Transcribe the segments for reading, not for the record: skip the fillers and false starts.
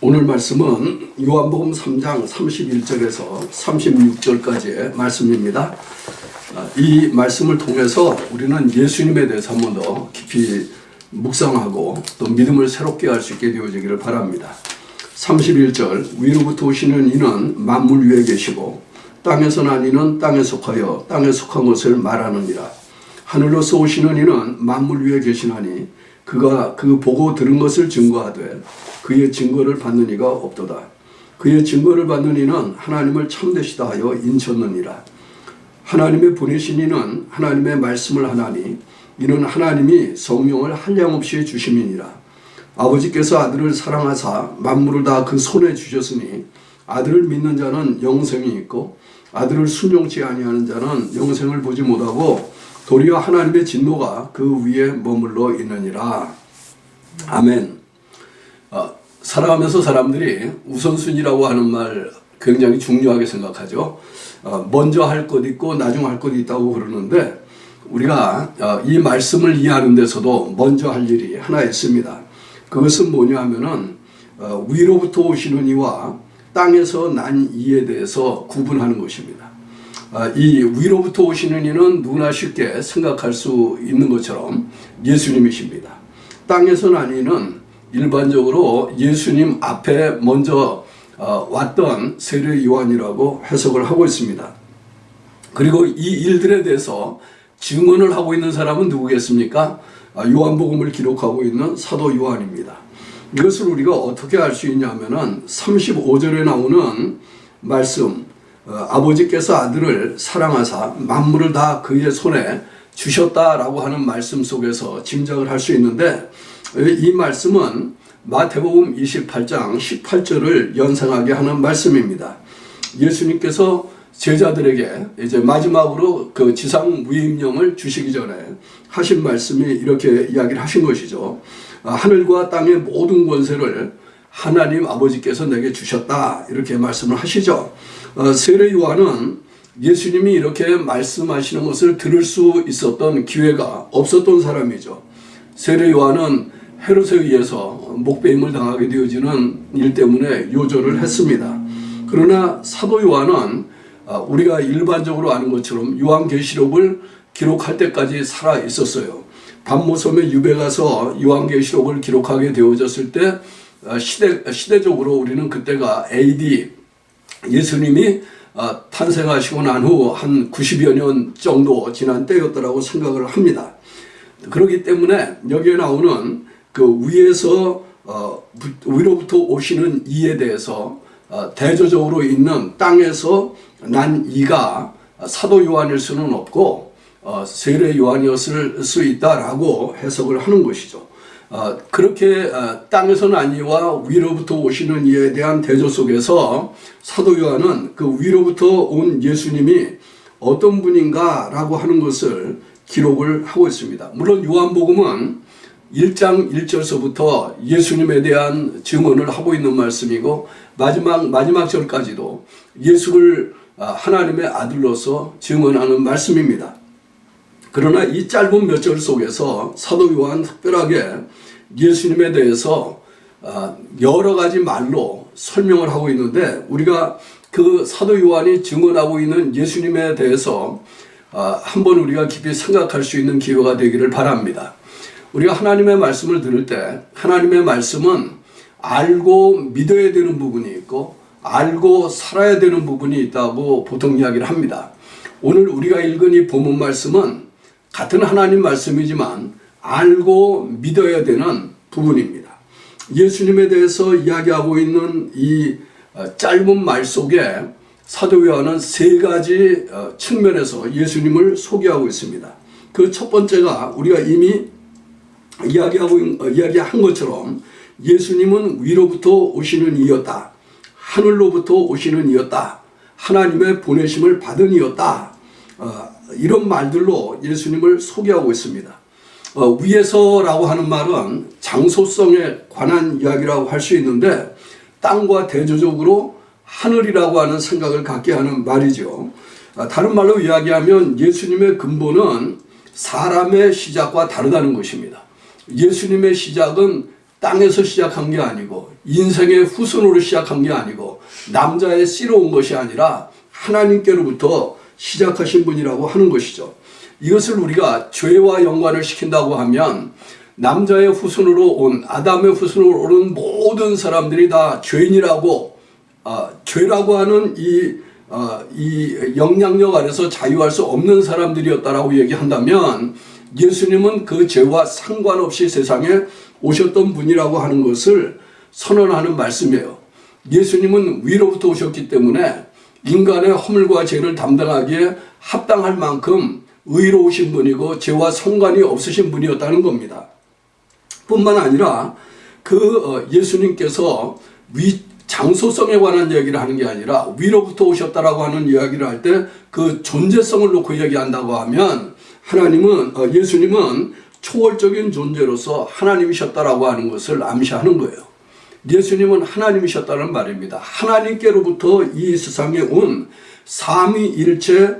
오늘 말씀은 요한복음 3장 31절에서 36절까지의 말씀입니다. 이 말씀을 통해서 우리는 예수님에 대해서 한 번 더 깊이 묵상하고 또 믿음을 새롭게 할 수 있게 되어지기를 바랍니다. 31절 위로부터 오시는 이는 만물 위에 계시고 땅에서 난 이는 땅에 속하여 땅에 속한 것을 말하느니라. 하늘로서 오시는 이는 만물 위에 계시나니 그가 그 보고 들은 것을 증거하되 그의 증거를 받는 이가 없도다. 그의 증거를 받는 이는 하나님을 참되시다 하여 인쳤느니라. 하나님의 보내신 이는 하나님의 말씀을 하나니 이는 하나님이 성령을 한량없이 주심이니라. 아버지께서 아들을 사랑하사 만물을 다 그 손에 주셨으니 아들을 믿는 자는 영생이 있고 아들을 순종치 아니하는 자는 영생을 보지 못하고 도리어 하나님의 진노가 그 위에 머물러 있느니라. 아멘. 살아가면서 사람들이 우선순위라고 하는 말 굉장히 중요하게 생각하죠. 먼저 할 것 있고 나중 할 것 있다고 그러는데 우리가 이 말씀을 이해하는 데서도 먼저 할 일이 하나 있습니다. 그것은 뭐냐 하면은 위로부터 오시는 이와 땅에서 난 이에 대해서 구분하는 것입니다. 이 위로부터 오시는 이는 누구나 쉽게 생각할 수 있는 것처럼 예수님이십니다. 땅에서 난 이는 일반적으로 예수님 앞에 먼저 왔던 세례 요한이라고 해석을 하고 있습니다. 그리고 이 일들에 대해서 증언을 하고 있는 사람은 누구겠습니까? 요한복음을 기록하고 있는 사도 요한입니다. 이것을 우리가 어떻게 알 수 있냐면은 35절에 나오는 말씀, 아버지께서 아들을 사랑하사 만물을 다 그의 손에 주셨다라고 하는 말씀 속에서 짐작을 할 수 있는데 이 말씀은 마태복음 28장 18절을 연상하게 하는 말씀입니다. 예수님께서 제자들에게 이제 마지막으로 그 지상 위임령을 주시기 전에 하신 말씀이 이렇게 이야기를 하신 것이죠. 하늘과 땅의 모든 권세를 하나님 아버지께서 내게 주셨다 이렇게 말씀을 하시죠. 세례 요한은 예수님이 이렇게 말씀하시는 것을 들을 수 있었던 기회가 없었던 사람이죠. 세례 요한은 헤롯에 의해서 목배임을 당하게 되어지는 일 때문에 요절을 했습니다. 그러나 사도 요한은 우리가 일반적으로 아는 것처럼 요한계시록을 기록할 때까지 살아 있었어요. 반모섬에 유배 가서 요한계시록을 기록하게 되어졌을 때 시대적으로 우리는 그때가 AD 예수님이 탄생하시고 난 후 한 90여 년 정도 지난 때였다라고 생각을 합니다. 그렇기 때문에 여기에 나오는 그 위에서 위로부터 오시는 이에 대해서 대조적으로 있는 땅에서 난 이가 사도 요한일 수는 없고 세례 요한이었을 수 있다라고 해석을 하는 것이죠. 그렇게 땅에서 난 이와 위로부터 오시는 이에 대한 대조 속에서 사도 요한은 그 위로부터 온 예수님이 어떤 분인가 라고 하는 것을 기록을 하고 있습니다. 물론 요한복음은 1장 1절서부터 예수님에 대한 증언을 하고 있는 말씀이고 마지막 절까지도 예수를 하나님의 아들로서 증언하는 말씀입니다. 그러나 이 짧은 몇 절 속에서 사도 요한 특별하게 예수님에 대해서 여러 가지 말로 설명을 하고 있는데 우리가 그 사도 요한이 증언하고 있는 예수님에 대해서 한번 우리가 깊이 생각할 수 있는 기회가 되기를 바랍니다. 우리가 하나님의 말씀을 들을 때 하나님의 말씀은 알고 믿어야 되는 부분이 있고 알고 살아야 되는 부분이 있다고 보통 이야기를 합니다. 오늘 우리가 읽은 이 본문 말씀은 같은 하나님 말씀이지만 알고 믿어야 되는 부분입니다. 예수님에 대해서 이야기하고 있는 이 짧은 말 속에 사도 요한은 세 가지 측면에서 예수님을 소개하고 있습니다. 그 첫 번째가 우리가 이미 이야기한 것처럼 예수님은 위로부터 오시는 이였다. 하늘로부터 오시는 이였다. 하나님의 보내심을 받은 이였다. 이런 말들로 예수님을 소개하고 있습니다. 위에서라고 하는 말은 장소성에 관한 이야기라고 할 수 있는데 땅과 대조적으로 하늘이라고 하는 생각을 갖게 하는 말이죠. 다른 말로 이야기하면 예수님의 근본은 사람의 시작과 다르다는 것입니다. 예수님의 시작은 땅에서 시작한 게 아니고 인생의 후손으로 시작한 게 아니고 남자의 씨로 온 것이 아니라 하나님께로부터 시작하신 분이라고 하는 것이죠. 이것을 우리가 죄와 연관을 시킨다고 하면 남자의 후손으로 온 아담의 후손으로 오는 모든 사람들이 다 죄인이라고 죄라고 하는 이 영향력 아래서 자유할 수 없는 사람들이었다라고 얘기한다면 예수님은 그 죄와 상관없이 세상에 오셨던 분이라고 하는 것을 선언하는 말씀이에요. 예수님은 위로부터 오셨기 때문에 인간의 허물과 죄를 담당하기에 합당할 만큼 의로우신 분이고 죄와 상관이 없으신 분이었다는 겁니다. 뿐만 아니라 예수님께서 장소성에 관한 이야기를 하는 게 아니라 위로부터 오셨다라고 하는 이야기를 할 때 그 존재성을 놓고 이야기한다고 하면 예수님은 초월적인 존재로서 하나님이셨다라고 하는 것을 암시하는 거예요. 예수님은 하나님이셨다는 말입니다. 하나님께로부터 이 세상에 온 삼위일체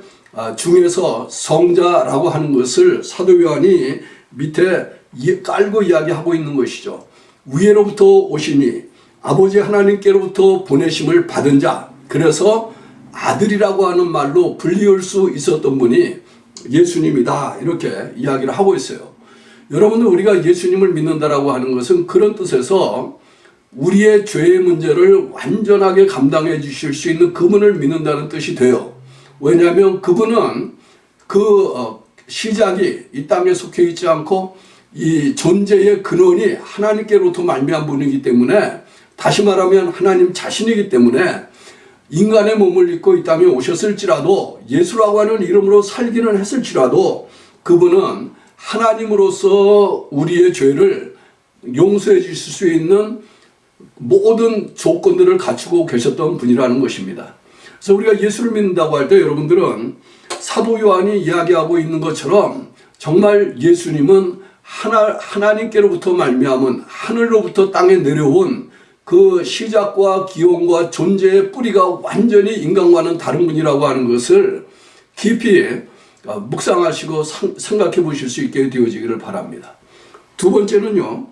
중에서 성자라고 하는 것을 사도 요한이 밑에 깔고 이야기하고 있는 것이죠. 위로부터 오시니 아버지 하나님께로부터 보내심을 받은 자, 그래서 아들이라고 하는 말로 불리울 수 있었던 분이 예수님이다, 이렇게 이야기를 하고 있어요. 여러분들, 우리가 예수님을 믿는다라고 하는 것은 그런 뜻에서 우리의 죄의 문제를 완전하게 감당해 주실 수 있는 그분을 믿는다는 뜻이 돼요. 왜냐하면 그분은 시작이 이 땅에 속해 있지 않고 이 존재의 근원이 하나님께로부터 말미암은 분이기 때문에, 다시 말하면 하나님 자신이기 때문에 인간의 몸을 입고 이 땅에 오셨을지라도, 예수라고 하는 이름으로 살기는 했을지라도 그분은 하나님으로서 우리의 죄를 용서해 주실 수 있는 모든 조건들을 갖추고 계셨던 분이라는 것입니다. 그래서 우리가 예수를 믿는다고 할 때 여러분들은 사도 요한이 이야기하고 있는 것처럼 정말 예수님은 하나님께로부터 말미암은 하늘로부터 땅에 내려온 그 시작과 기원과 존재의 뿌리가 완전히 인간과는 다른 분이라고 하는 것을 깊이 묵상하시고 생각해 보실 수 있게 되어지기를 바랍니다. 두 번째는요,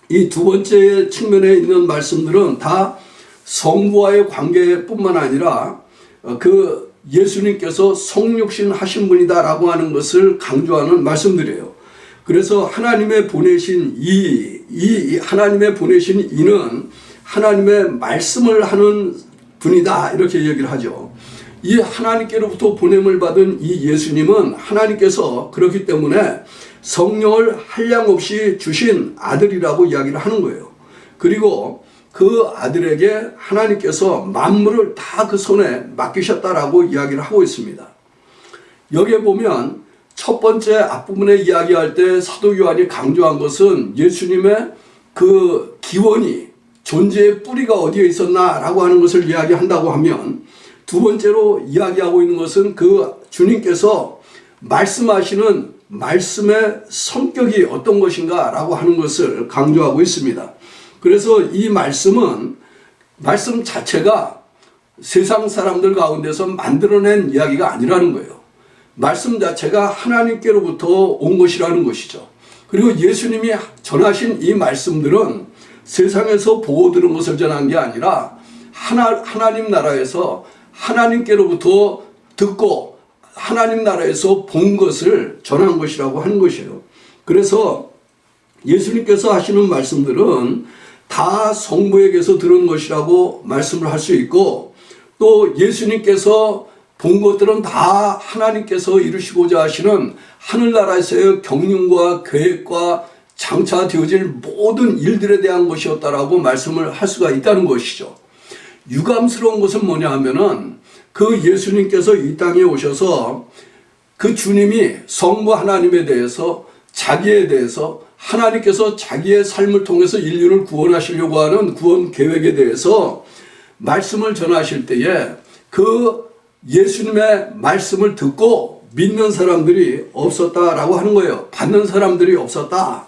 이 두 번째 측면에 있는 말씀들은 다 성부와의 관계뿐만 아니라 예수님께서 성육신 하신 분이다라고 하는 것을 강조하는 말씀들이에요. 그래서 하나님의 보내신 하나님의 보내신 이는 하나님의 말씀을 하는 분이다, 이렇게 얘기를 하죠. 이 하나님께로부터 보냄을 받은 이 예수님은 하나님께서 그렇기 때문에 성령을 한량없이 주신 아들이라고 이야기를 하는 거예요. 그리고 그 아들에게 하나님께서 만물을 다 그 손에 맡기셨다라고 이야기를 하고 있습니다. 여기에 보면 첫 번째 앞부분에 이야기할 때 사도 요한이 강조한 것은 예수님의 그 기원이, 존재의 뿌리가 어디에 있었나라고 하는 것을 이야기한다고 하면, 두 번째로 이야기하고 있는 것은 그 주님께서 말씀하시는 말씀의 성격이 어떤 것인가 라고 하는 것을 강조하고 있습니다. 그래서 이 말씀 자체가 세상 사람들 가운데서 만들어낸 이야기가 아니라는 거예요. 말씀 자체가 하나님께로부터 온 것이라는 것이죠. 그리고 예수님이 전하신 이 말씀들은 세상에서 보고 들은 것을 전한 게 아니라 하나님 나라에서 하나님께로부터 듣고 하나님 나라에서 본 것을 전한 것이라고 하는 것이에요. 그래서 예수님께서 하시는 말씀들은 다 성부에게서 들은 것이라고 말씀을 할 수 있고, 또 예수님께서 본 것들은 다 하나님께서 이루시고자 하시는 하늘나라에서의 경륜과 계획과 장차되어질 모든 일들에 대한 것이었다라고 말씀을 할 수가 있다는 것이죠. 유감스러운 것은 뭐냐 하면은 그 예수님께서 이 땅에 오셔서 그 주님이 성부 하나님에 대해서, 자기에 대해서, 하나님께서 자기의 삶을 통해서 인류를 구원하시려고 하는 구원 계획에 대해서 말씀을 전하실 때에 그 예수님의 말씀을 듣고 믿는 사람들이 없었다라고 하는 거예요. 받는 사람들이 없었다.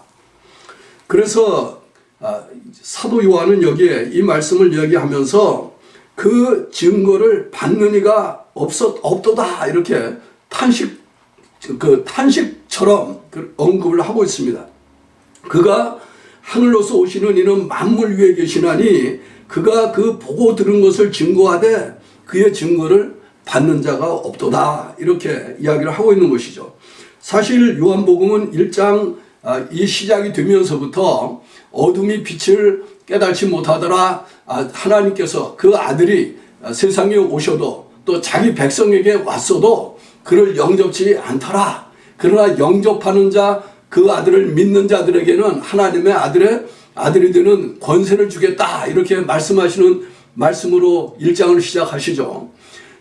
그래서 사도 요한은 여기에 이 말씀을 이야기하면서 그 증거를 받는 이가 없도다, 이렇게 탄식처럼 언급을 하고 있습니다. 그가 하늘로서 오시는 이는 만물 위에 계시나니 그가 그 보고 들은 것을 증거하되 그의 증거를 받는 자가 없도다. 이렇게 이야기를 하고 있는 것이죠. 사실 요한복음은 1장 이 시작이 되면서부터 어둠이 빛을 깨닫지 못하더라. 하나님께서 그 아들이 세상에 오셔도 또 자기 백성에게 왔어도 그를 영접지 않더라. 그러나 영접하는 자, 그 아들을 믿는 자들에게는 하나님의 아들이 되는 권세를 주겠다. 이렇게 말씀하시는 말씀으로 1장을 시작하시죠.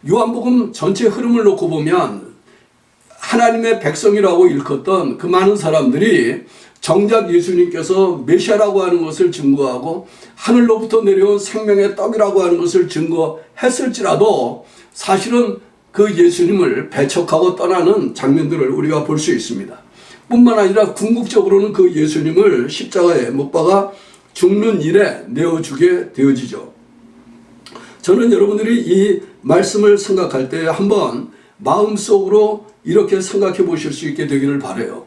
요한복음 전체 흐름을 놓고 보면 하나님의 백성이라고 일컫던 그 많은 사람들이 정작 예수님께서 메시아라고 하는 것을 증거하고 하늘로부터 내려온 생명의 떡이라고 하는 것을 증거했을지라도 사실은 그 예수님을 배척하고 떠나는 장면들을 우리가 볼 수 있습니다. 뿐만 아니라 궁극적으로는 그 예수님을 십자가에 못 박아 죽는 일에 내어주게 되어지죠. 저는 여러분들이 이 말씀을 생각할 때 한번 마음속으로 이렇게 생각해 보실 수 있게 되기를 바라요.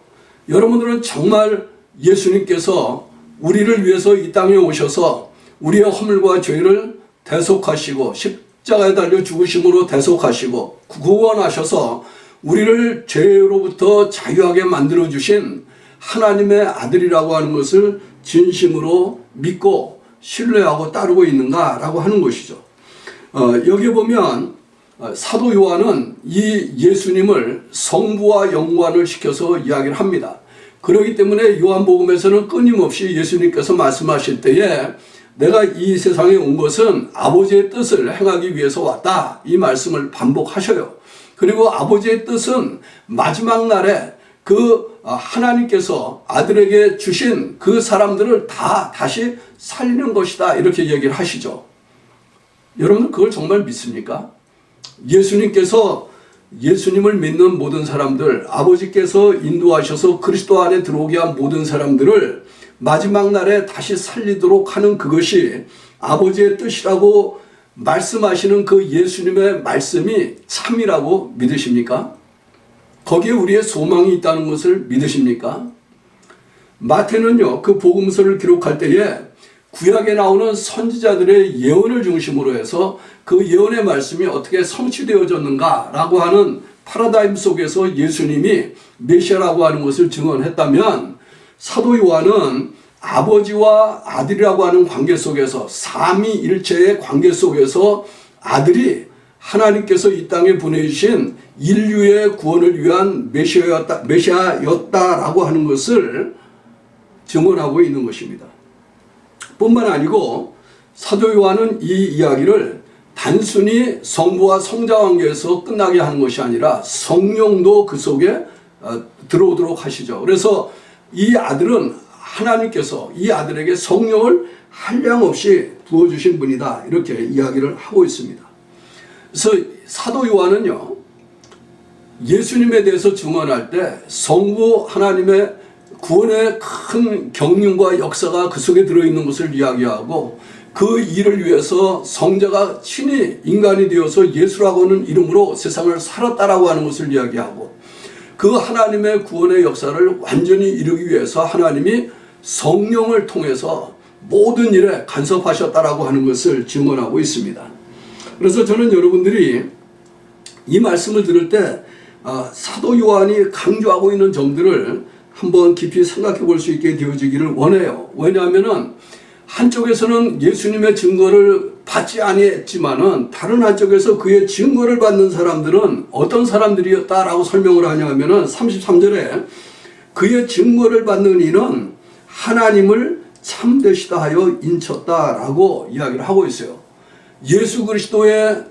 여러분들은 정말 예수님께서 우리를 위해서 이 땅에 오셔서 우리의 허물과 죄를 대속하시고 십자가에 달려 죽으심으로 대속하시고 구원하셔서 우리를 죄로부터 자유하게 만들어주신 하나님의 아들이라고 하는 것을 진심으로 믿고 신뢰하고 따르고 있는가라고 하는 것이죠. 여기 보면 사도 요한은 이 예수님을 성부와 연관을 시켜서 이야기를 합니다. 그렇기 때문에 요한복음에서는 끊임없이 예수님께서 말씀하실 때에 내가 이 세상에 온 것은 아버지의 뜻을 행하기 위해서 왔다. 이 말씀을 반복하셔요. 그리고 아버지의 뜻은 마지막 날에 그 하나님께서 아들에게 주신 그 사람들을 다 다시 살리는 것이다. 이렇게 얘기를 하시죠. 여러분 그걸 정말 믿습니까? 예수님께서 예수님을 믿는 모든 사람들, 아버지께서 인도하셔서 그리스도 안에 들어오게 한 모든 사람들을 마지막 날에 다시 살리도록 하는 그것이 아버지의 뜻이라고 말씀하시는 그 예수님의 말씀이 참이라고 믿으십니까? 거기에 우리의 소망이 있다는 것을 믿으십니까? 마태는요, 그 복음서를 기록할 때에 구약에 나오는 선지자들의 예언을 중심으로 해서 그 예언의 말씀이 어떻게 성취되어졌는가라고 하는 파라다임 속에서 예수님이 메시아라고 하는 것을 증언했다면 사도 요한은 아버지와 아들이라고 하는 관계 속에서 삼위일체의 관계 속에서 아들이 하나님께서 이 땅에 보내주신 인류의 구원을 위한 메시아였다라고 하는 것을 증언하고 있는 것입니다. 뿐만 아니고 사도 요한은 이 이야기를 단순히 성부와 성자 관계에서 끝나게 하는 것이 아니라 성령도 그 속에 들어오도록 하시죠. 그래서 이 아들은 하나님께서 이 아들에게 성령을 한량없이 부어주신 분이다. 이렇게 이야기를 하고 있습니다. 그래서 사도 요한은요, 예수님에 대해서 증언할 때 성부 하나님의 구원의 큰 경륜과 역사가 그 속에 들어있는 것을 이야기하고 그 일을 위해서 성자가 친히 인간이 되어서 예수라고 하는 이름으로 세상을 살았다라고 하는 것을 이야기하고 그 하나님의 구원의 역사를 완전히 이루기 위해서 하나님이 성령을 통해서 모든 일에 간섭하셨다라고 하는 것을 증언하고 있습니다. 그래서 저는 여러분들이 이 말씀을 들을 때 사도 요한이 강조하고 있는 점들을 한번 깊이 생각해 볼 수 있게 되어지기를 원해요. 왜냐하면은 한쪽에서는 예수님의 증거를 받지 아니했지만은 다른 한쪽에서 그의 증거를 받는 사람들은 어떤 사람들이었다라고 설명을 하냐면은 33절에 그의 증거를 받는 이는 하나님을 참되시다 하여 인쳤다라고 이야기를 하고 있어요. 예수 그리스도의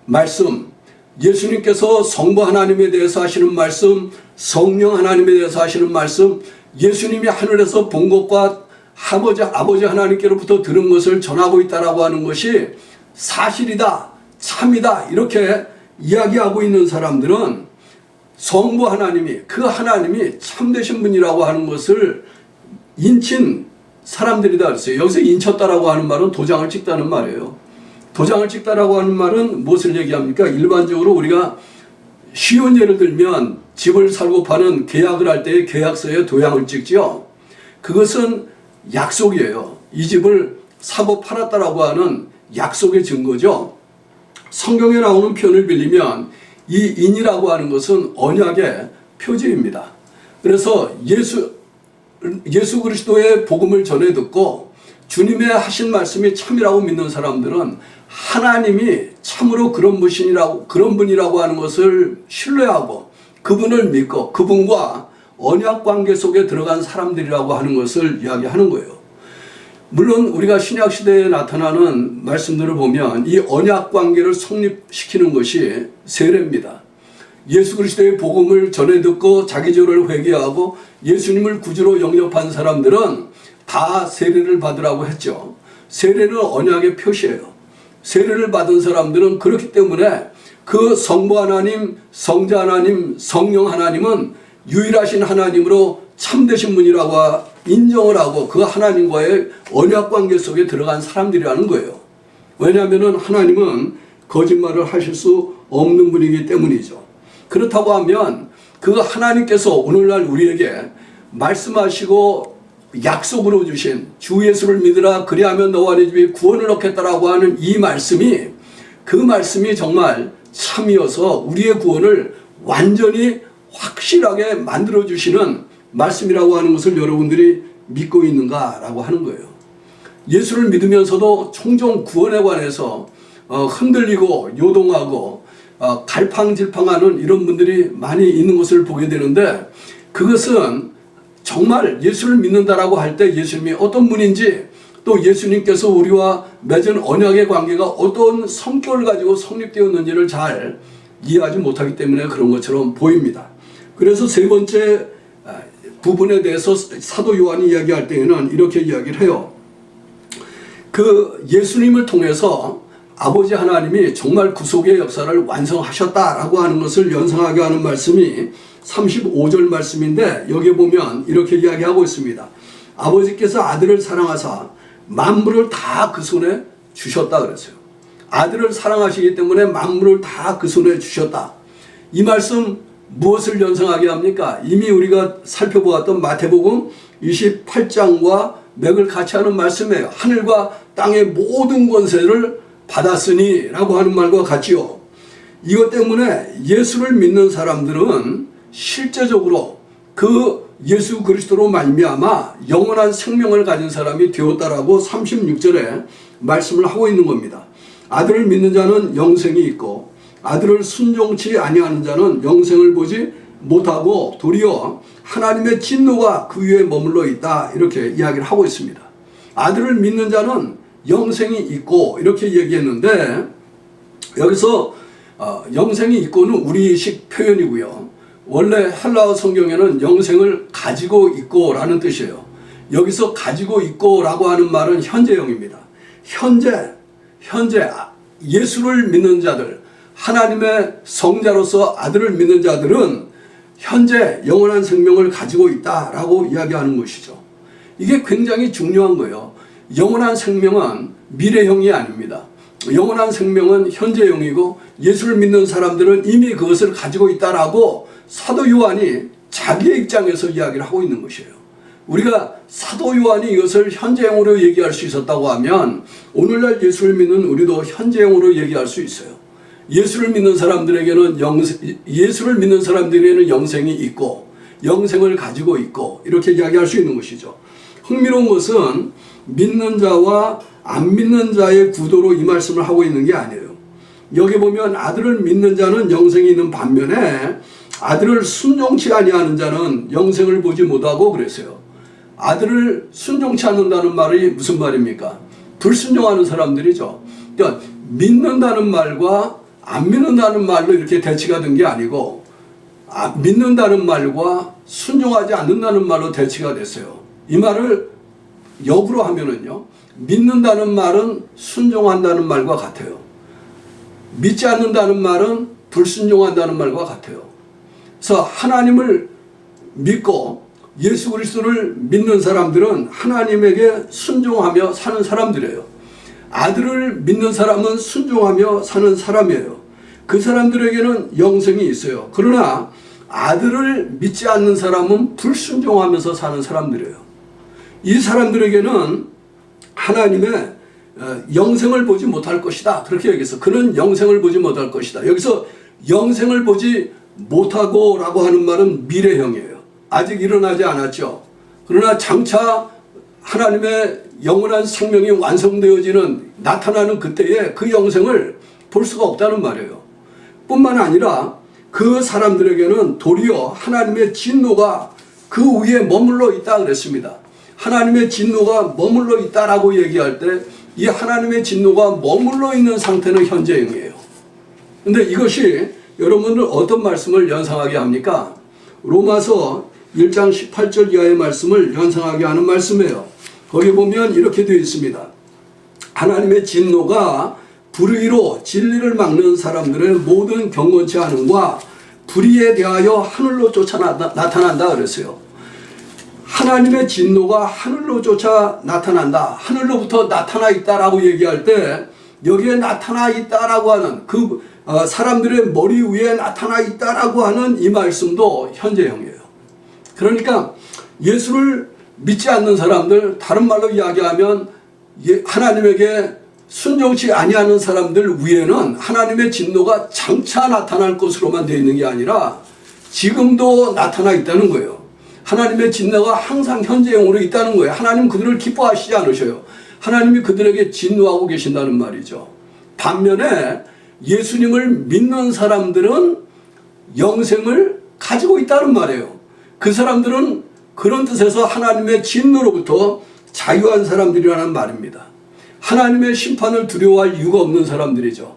말씀, 예수님께서 성부 하나님에 대해서 하시는 말씀, 성령 하나님에 대해서 하시는 말씀, 예수님이 하늘에서 본 것과 아버지 하나님께로부터 들은 것을 전하고 있다라고 하는 것이 사실이다, 참이다 이렇게 이야기하고 있는 사람들은 성부 하나님이 그 하나님이 참되신 분이라고 하는 것을 인친 사람들이다 그랬어요. 여기서 인쳤다라고 하는 말은 도장을 찍다는 말이에요. 도장을 찍다라고 하는 말은 무엇을 얘기합니까? 일반적으로 우리가 쉬운 예를 들면 집을 살고 파는 계약을 할 때 계약서에 도장을 찍지요. 그것은 약속이에요. 이 집을 사고 팔았다라고 하는 약속의 증거죠. 성경에 나오는 표현을 빌리면 이 인이라고 하는 것은 언약의 표지입니다. 그래서 예수 그리스도의 복음을 전해 듣고 주님의 하신 말씀이 참이라고 믿는 사람들은 하나님이 참으로 그런 분이라고 하는 것을 신뢰하고 그분을 믿고 그분과 언약 관계 속에 들어간 사람들이라고 하는 것을 이야기하는 거예요. 물론 우리가 신약 시대에 나타나는 말씀들을 보면 이 언약 관계를 성립시키는 것이 세례입니다. 예수 그리스도의 복음을 전해 듣고 자기 죄를 회개하고 예수님을 구주로 영접한 사람들은 다 세례를 받으라고 했죠. 세례는 언약의 표시예요. 세례를 받은 사람들은 그렇기 때문에 그 성부 하나님, 성자 하나님, 성령 하나님은 유일하신 하나님으로 참되신 분이라고 인정을 하고 그 하나님과의 언약 관계 속에 들어간 사람들이라는 거예요. 왜냐하면 하나님은 거짓말을 하실 수 없는 분이기 때문이죠. 그렇다고 하면 그 하나님께서 오늘날 우리에게 말씀하시고 약속으로 주신 주 예수를 믿으라 그리하면 너와 네 집에 구원을 얻겠다라고 하는 이 말씀이 그 말씀이 정말 참이어서 우리의 구원을 완전히 확실하게 만들어주시는 말씀이라고 하는 것을 여러분들이 믿고 있는가라고 하는 거예요. 예수를 믿으면서도 종종 구원에 관해서 흔들리고 요동하고 갈팡질팡하는 이런 분들이 많이 있는 것을 보게 되는데 그것은 정말 예수를 믿는다라고 할 때 예수님이 어떤 분인지 또 예수님께서 우리와 맺은 언약의 관계가 어떤 성격을 가지고 성립되었는지를 잘 이해하지 못하기 때문에 그런 것처럼 보입니다. 그래서 세 번째 부분에 대해서 사도 요한이 이야기할 때에는 이렇게 이야기를 해요. 그 예수님을 통해서 아버지 하나님이 정말 구속의 역사를 완성하셨다라고 하는 것을 연상하게 하는 말씀이 35절 말씀인데 여기 보면 이렇게 이야기하고 있습니다. 아버지께서 아들을 사랑하사 만물을 다 그 손에 주셨다 그랬어요. 아들을 사랑하시기 때문에 만물을 다 그 손에 주셨다. 이 말씀 무엇을 연상하게 합니까? 이미 우리가 살펴보았던 마태복음 28장과 맥을 같이 하는 말씀이에요. 하늘과 땅의 모든 권세를 받았으니 라고 하는 말과 같지요. 이것 때문에 예수를 믿는 사람들은 실제적으로 그 예수 그리스도로 말미암아 영원한 생명을 가진 사람이 되었다라고 36절에 말씀을 하고 있는 겁니다. 아들을 믿는 자는 영생이 있고 아들을 순종치 아니하는 자는 영생을 보지 못하고 도리어 하나님의 진노가 그 위에 머물러 있다 이렇게 이야기를 하고 있습니다. 아들을 믿는 자는 영생이 있고 이렇게 얘기했는데 여기서 영생이 있고는 우리식 표현이고요. 원래 헬라어 성경에는 영생을 가지고 있고 라는 뜻이에요. 여기서 가지고 있고 라고 하는 말은 현재형입니다. 현재 예수를 믿는 자들 하나님의 성자로서 아들을 믿는 자들은 현재 영원한 생명을 가지고 있다라고 이야기하는 것이죠. 이게 굉장히 중요한 거예요. 영원한 생명은 미래형이 아닙니다. 영원한 생명은 현재형이고 예수를 믿는 사람들은 이미 그것을 가지고 있다라고 사도 요한이 자기의 입장에서 이야기를 하고 있는 것이에요. 우리가 사도 요한이 이것을 현재형으로 얘기할 수 있었다고 하면 오늘날 예수를 믿는 우리도 현재형으로 얘기할 수 있어요. 예수를 믿는 사람들에게는 영생이 있고 영생을 가지고 있고 이렇게 이야기할 수 있는 것이죠. 흥미로운 것은 믿는 자와 안 믿는 자의 구도로 이 말씀을 하고 있는 게 아니에요. 여기 보면 아들을 믿는 자는 영생이 있는 반면에 아들을 순종치 아니하는 자는 영생을 보지 못하고 그랬어요. 아들을 순종치 않는다는 말이 무슨 말입니까? 불순종하는 사람들이죠. 그러니까 믿는다는 말과 안 믿는다는 말로 이렇게 대치가 된 게 아니고 믿는다는 말과 순종하지 않는다는 말로 대치가 됐어요. 이 말을 역으로 하면은요. 믿는다는 말은 순종한다는 말과 같아요. 믿지 않는다는 말은 불순종한다는 말과 같아요. 그래서 하나님을 믿고 예수 그리스도를 믿는 사람들은 하나님에게 순종하며 사는 사람들이에요. 아들을 믿는 사람은 순종하며 사는 사람이에요. 그 사람들에게는 영생이 있어요. 그러나 아들을 믿지 않는 사람은 불순종하면서 사는 사람들이에요. 이 사람들에게는 하나님의 영생을 보지 못할 것이다. 그렇게 얘기해서 그는 영생을 보지 못할 것이다. 여기서 영생을 보지 못하고 라고 하는 말은 미래형이에요. 아직 일어나지 않았죠. 그러나 장차 하나님의 영원한 생명이 완성되어지는 나타나는 그때에 그 영생을 볼 수가 없다는 말이에요. 뿐만 아니라 그 사람들에게는 도리어 하나님의 진노가 그 위에 머물러 있다 그랬습니다. 하나님의 진노가 머물러 있다라고 얘기할 때 이 하나님의 진노가 머물러 있는 상태는 현재형이에요. 근데 이것이 여러분들 어떤 말씀을 연상하게 합니까? 로마서 1장 18절 이하의 말씀을 연상하게 하는 말씀이에요. 거기 보면 이렇게 되어 있습니다. 하나님의 진노가 불의로 진리를 막는 사람들의 모든 경건치 않음과 불의에 대하여 하늘로 쫓아 나타난다 그랬어요. 하나님의 진노가 하늘로 쫓아 나타난다. 하늘로부터 나타나 있다라고 얘기할 때 여기에 나타나 있다라고 하는 그 사람들의 머리 위에 나타나 있다라고 하는 이 말씀도 현재형이에요. 그러니까 예수를 믿지 않는 사람들, 다른 말로 이야기하면 하나님에게 순종치 아니하는 사람들 위에는 하나님의 진노가 장차 나타날 것으로만 되어 있는 게 아니라 지금도 나타나 있다는 거예요. 하나님의 진노가 항상 현재형으로 있다는 거예요. 하나님 그들을 기뻐하시지 않으셔요. 하나님이 그들에게 진노하고 계신다는 말이죠. 반면에 예수님을 믿는 사람들은 영생을 가지고 있다는 말이에요. 그 사람들은 그런 뜻에서 하나님의 진노로부터 자유한 사람들이라는 말입니다. 하나님의 심판을 두려워할 이유가 없는 사람들이죠.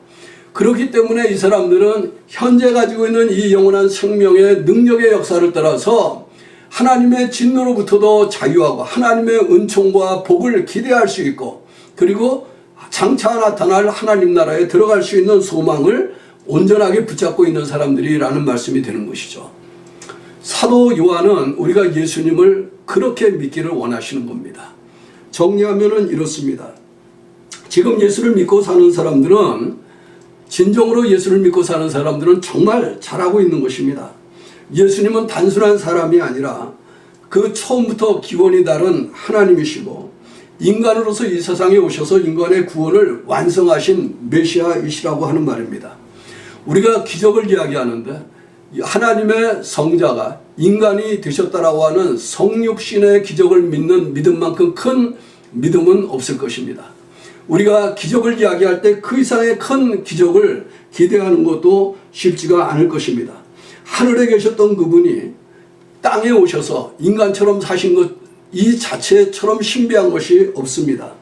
그렇기 때문에 이 사람들은 현재 가지고 있는 이 영원한 생명의 능력의 역사를 따라서 하나님의 진노로부터도 자유하고 하나님의 은총과 복을 기대할 수 있고 그리고 장차 나타날 하나님 나라에 들어갈 수 있는 소망을 온전하게 붙잡고 있는 사람들이라는 말씀이 되는 것이죠. 사도 요한은 우리가 예수님을 그렇게 믿기를 원하시는 겁니다. 정리하면은 이렇습니다. 지금 예수를 믿고 사는 사람들은 진정으로 예수를 믿고 사는 사람들은 정말 잘하고 있는 것입니다. 예수님은 단순한 사람이 아니라 그 처음부터 기원이 다른 하나님이시고 인간으로서 이 세상에 오셔서 인간의 구원을 완성하신 메시아이시라고 하는 말입니다. 우리가 기적을 이야기하는데 하나님의 성자가 인간이 되셨다라고 하는 성육신의 기적을 믿는 믿음만큼 큰 믿음은 없을 것입니다. 우리가 기적을 이야기할 때 그 이상의 큰 기적을 기대하는 것도 쉽지가 않을 것입니다. 하늘에 계셨던 그분이 땅에 오셔서 인간처럼 사신 것 이 자체처럼 신비한 것이 없습니다.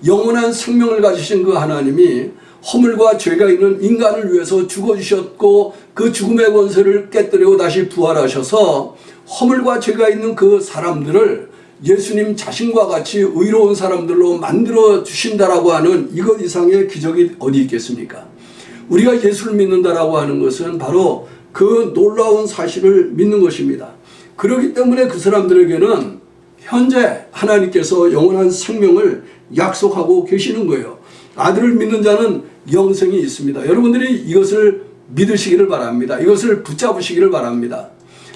영원한 생명을 가지신 그 하나님이 허물과 죄가 있는 인간을 위해서 죽어주셨고 그 죽음의 권세를 깨뜨리고 다시 부활하셔서 허물과 죄가 있는 그 사람들을 예수님 자신과 같이 의로운 사람들로 만들어 주신다라고 하는 이것 이상의 기적이 어디 있겠습니까? 우리가 예수를 믿는다라고 하는 것은 바로 그 놀라운 사실을 믿는 것입니다. 그렇기 때문에 그 사람들에게는 현재 하나님께서 영원한 생명을 약속하고 계시는 거예요. 아들을 믿는 자는 영생이 있습니다. 여러분들이 이것을 믿으시기를 바랍니다. 이것을 붙잡으시기를 바랍니다.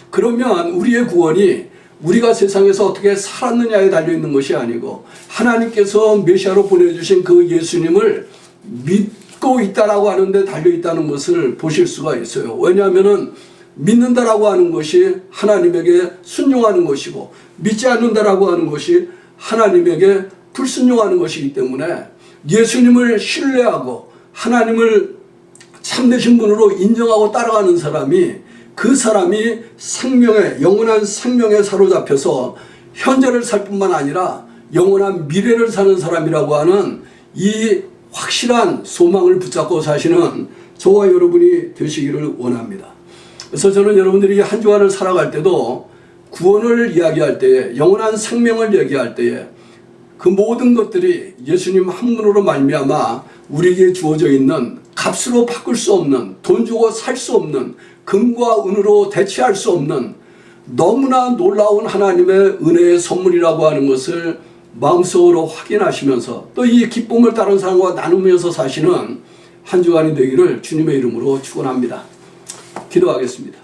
그러면 우리의 구원이 우리가 세상에서 어떻게 살았느냐에 달려있는 것이 아니고 하나님께서 메시아로 보내주신 그 예수님을 믿고 있다라고 하는데 달려있다는 것을 보실 수가 있어요. 왜냐하면 믿는다라고 하는 것이 하나님에게 순종하는 것이고 믿지 않는다라고 하는 것이 하나님에게 불순종하는 것이기 때문에 예수님을 신뢰하고 하나님을 참되신 분으로 인정하고 따라가는 사람이 그 사람이 생명의 영원한 생명에 사로잡혀서 현재를 살 뿐만 아니라 영원한 미래를 사는 사람이라고 하는 이 확실한 소망을 붙잡고 사시는 저와 여러분이 되시기를 원합니다. 그래서 저는 여러분들이 한 주간을 살아갈 때도 구원을 이야기할 때에 영원한 생명을 얘기할 때에 그 모든 것들이 예수님 한 분으로 말미암아 우리에게 주어져 있는 값으로 바꿀 수 없는 돈 주고 살 수 없는 금과 은으로 대체할 수 없는 너무나 놀라운 하나님의 은혜의 선물이라고 하는 것을 마음속으로 확인하시면서 또 이 기쁨을 다른 사람과 나누면서 사시는 한 주간이 되기를 주님의 이름으로 축원합니다. 기도하겠습니다.